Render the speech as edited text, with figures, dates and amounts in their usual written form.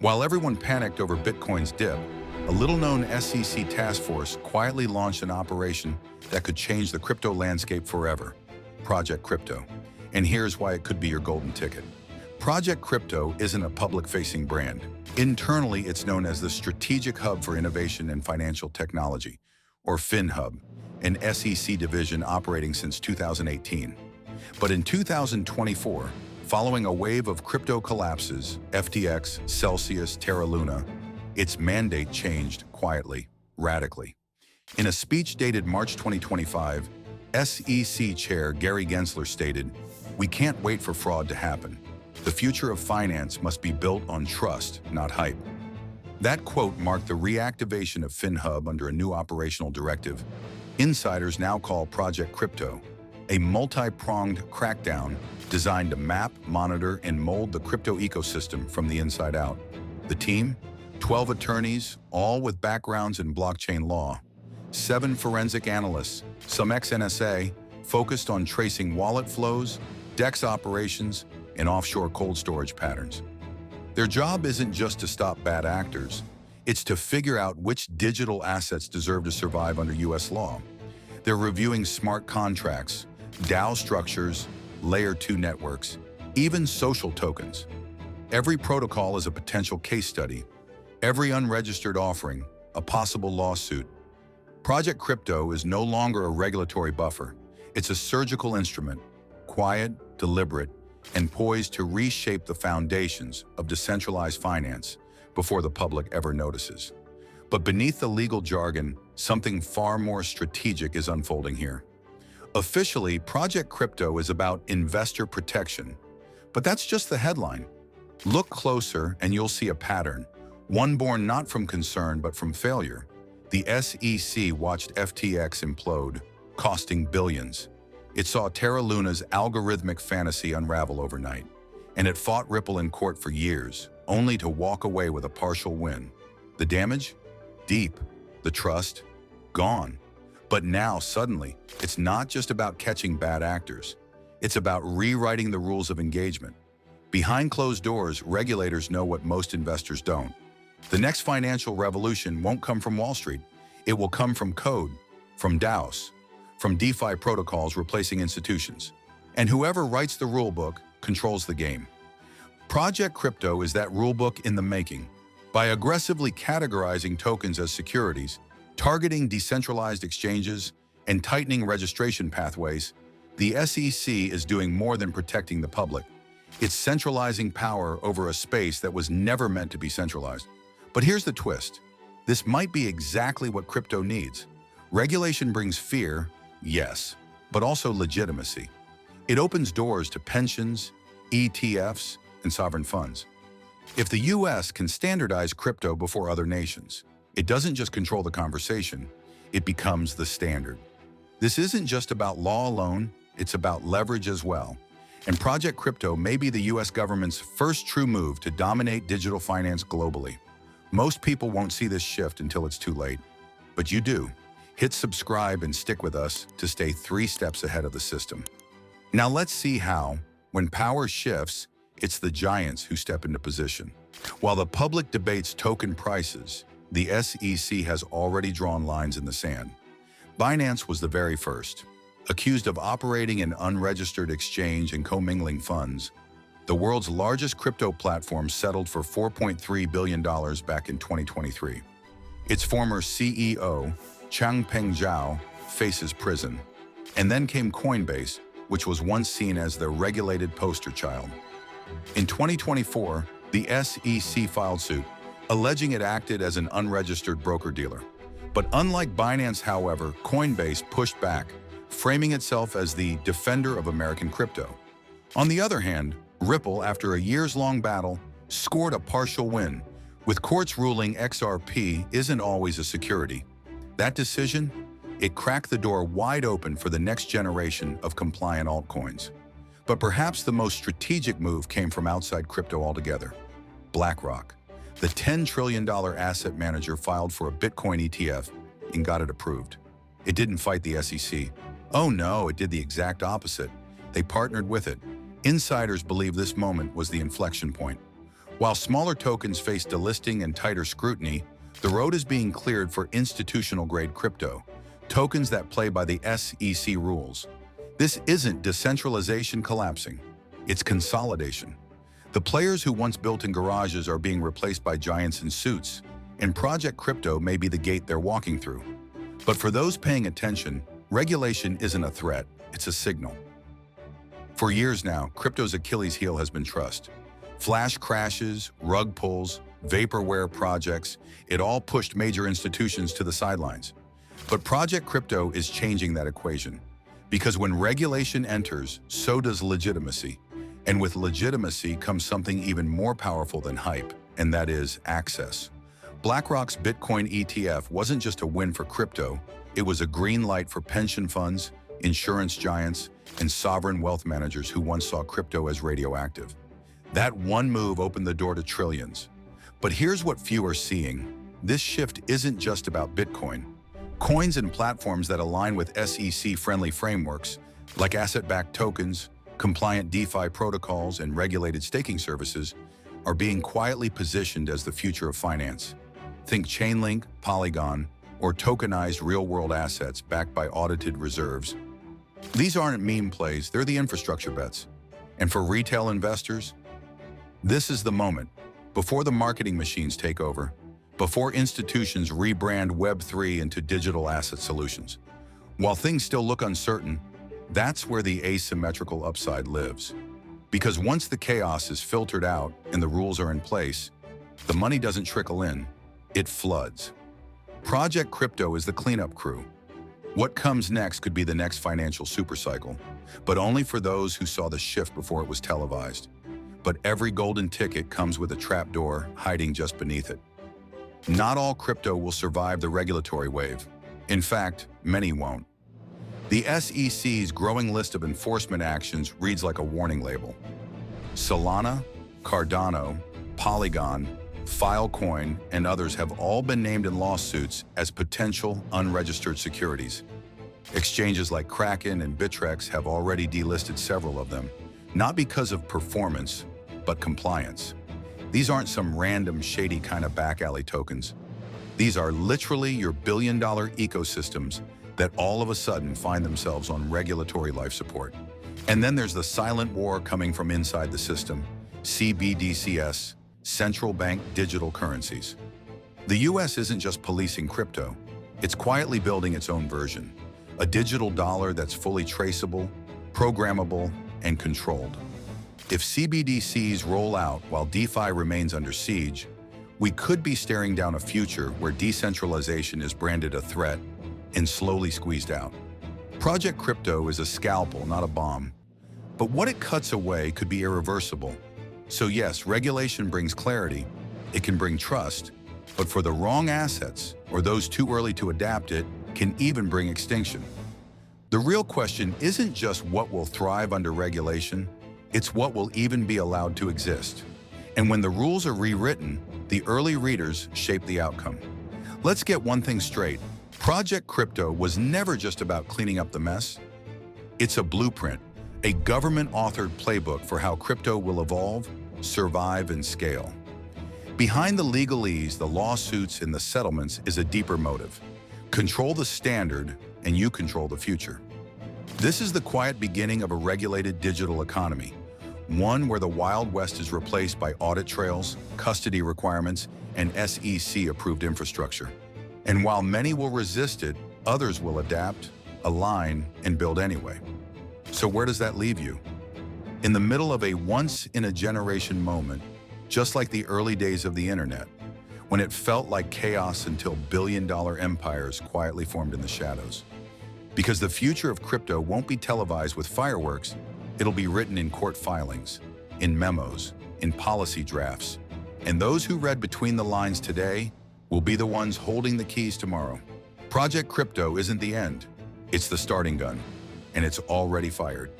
While everyone panicked over Bitcoin's dip, a little-known SEC task force quietly launched an operation that could change the crypto landscape forever, Project Crypto. And here's why it could be your golden ticket. Project Crypto isn't a public-facing brand. Internally, it's known as the Strategic Hub for Innovation and Financial Technology, or FinHub, an SEC division operating since 2018. But in 2024, following a wave of crypto collapses, FTX, Celsius, Terra Luna, its mandate changed quietly, radically. In a speech dated March 2025, SEC Chair Gary Gensler stated, "We can't wait for fraud to happen. The future of finance must be built on trust, not hype." That quote marked the reactivation of FinHub under a new operational directive. Insiders now call Project Crypto a multi-pronged crackdown designed to map, monitor, and mold the crypto ecosystem from the inside out. The team? 12 attorneys, all with backgrounds in blockchain law. 7 forensic analysts, some ex-NSA, focused on tracing wallet flows, DEX operations, and offshore cold storage patterns. Their job isn't just to stop bad actors, it's to figure out which digital assets deserve to survive under US law. They're reviewing smart contracts, DAO structures, Layer 2 networks, even social tokens. Every protocol is a potential case study, every unregistered offering, a possible lawsuit. Project Crypto is no longer a regulatory buffer. It's a surgical instrument, quiet, deliberate, and poised to reshape the foundations of decentralized finance before the public ever notices. But beneath the legal jargon, something far more strategic is unfolding here. Officially, Project Crypto is about investor protection, but that's just the headline. Look closer and you'll see a pattern, one born not from concern but from failure. The SEC watched FTX implode, costing billions. It saw Terra Luna's algorithmic fantasy unravel overnight, and it fought Ripple in court for years, only to walk away with a partial win. The damage? Deep. The trust? Gone. But now, suddenly, it's not just about catching bad actors. It's about rewriting the rules of engagement. Behind closed doors, regulators know what most investors don't. The next financial revolution won't come from Wall Street. It will come from code, from DAOs, from DeFi protocols replacing institutions. And whoever writes the rulebook controls the game. Project Crypto is that rulebook in the making. By aggressively categorizing tokens as securities, targeting decentralized exchanges, and tightening registration pathways, the SEC is doing more than protecting the public. It's centralizing power over a space that was never meant to be centralized. But here's the twist. This might be exactly what crypto needs. Regulation brings fear, yes, but also legitimacy. It opens doors to pensions, ETFs, and sovereign funds. If the US can standardize crypto before other nations, it doesn't just control the conversation, it becomes the standard. This isn't just about law alone, it's about leverage as well. And Project Crypto may be the US government's first true move to dominate digital finance globally. Most people won't see this shift until it's too late. But you do. Hit subscribe and stick with us to stay 3 steps ahead of the system. Now let's see how, when power shifts, it's the giants who step into position. While the public debates token prices, the SEC has already drawn lines in the sand. Binance was the very first. Accused of operating an unregistered exchange and commingling funds, the world's largest crypto platform settled for $4.3 billion back in 2023. Its former CEO, Changpeng Zhao, faces prison. And then came Coinbase, which was once seen as the regulated poster child. In 2024, the SEC filed suit, alleging it acted as an unregistered broker-dealer. But unlike Binance, however, Coinbase pushed back, framing itself as the defender of American crypto. On the other hand, Ripple, after a years-long battle, scored a partial win, with courts ruling XRP isn't always a security. That decision? It cracked the door wide open for the next generation of compliant altcoins. But perhaps the most strategic move came from outside crypto altogether. BlackRock, the $10 trillion asset manager, filed for a Bitcoin ETF and got it approved. It didn't fight the SEC. Oh no, it did the exact opposite. They partnered with it. Insiders believe this moment was the inflection point. While smaller tokens face delisting and tighter scrutiny, the road is being cleared for institutional-grade crypto, tokens that play by the SEC rules. This isn't decentralization collapsing, it's consolidation. The players who once built in garages are being replaced by giants in suits, and Project Crypto may be the gate they're walking through. But for those paying attention, regulation isn't a threat, it's a signal. For years now, crypto's Achilles heel has been trust. Flash crashes, rug pulls, vaporware projects, it all pushed major institutions to the sidelines. But Project Crypto is changing that equation. Because when regulation enters, so does legitimacy. And with legitimacy comes something even more powerful than hype, and that is access. BlackRock's Bitcoin ETF wasn't just a win for crypto, it was a green light for pension funds, insurance giants, and sovereign wealth managers who once saw crypto as radioactive. That one move opened the door to trillions. But here's what few are seeing. This shift isn't just about Bitcoin. Coins and platforms that align with SEC-friendly frameworks, like asset-backed tokens, compliant DeFi protocols, and regulated staking services, are being quietly positioned as the future of finance. Think Chainlink, Polygon, or tokenized real-world assets backed by audited reserves. These aren't meme plays, they're the infrastructure bets. And for retail investors, this is the moment. Before the marketing machines take over, before institutions rebrand Web3 into digital asset solutions. While things still look uncertain, that's where the asymmetrical upside lives. Because once the chaos is filtered out and the rules are in place, the money doesn't trickle in, it floods. Project Crypto is the cleanup crew. What comes next could be the next financial supercycle, but only for those who saw the shift before it was televised. But every golden ticket comes with a trapdoor hiding just beneath it. Not all crypto will survive the regulatory wave. In fact, many won't. The SEC's growing list of enforcement actions reads like a warning label. Solana, Cardano, Polygon, Filecoin, and others have all been named in lawsuits as potential unregistered securities. Exchanges like Kraken and Bittrex have already delisted several of them, not because of performance, but compliance. These aren't some random shady kind of back alley tokens. These are literally your billion-dollar ecosystems that all of a sudden find themselves on regulatory life support. And then there's the silent war coming from inside the system, CBDCs, central bank digital currencies. The US isn't just policing crypto, it's quietly building its own version, a digital dollar that's fully traceable, programmable, and controlled. If CBDCs roll out while DeFi remains under siege, we could be staring down a future where decentralization is branded a threat and slowly squeezed out. Project Crypto is a scalpel, not a bomb. But what it cuts away could be irreversible. So yes, regulation brings clarity, it can bring trust, but for the wrong assets, or those too early to adapt it, can even bring extinction. The real question isn't just what will thrive under regulation, it's what will even be allowed to exist. And when the rules are rewritten, the early readers shape the outcome. Let's get one thing straight. Project Crypto was never just about cleaning up the mess. It's a blueprint, a government-authored playbook for how crypto will evolve, survive, and scale. Behind the legalese, the lawsuits, and the settlements is a deeper motive. Control the standard, and you control the future. This is the quiet beginning of a regulated digital economy, one where the Wild West is replaced by audit trails, custody requirements, and SEC-approved infrastructure. And while many will resist it, others will adapt, align, and build anyway. So where does that leave you? In the middle of a once-in-a-generation moment, just like the early days of the internet, when it felt like chaos until billion-dollar empires quietly formed in the shadows. Because the future of crypto won't be televised with fireworks, it'll be written in court filings, in memos, in policy drafts. And those who read between the lines today will be the ones holding the keys tomorrow. Project Crypto isn't the end, it's the starting gun, and it's already fired.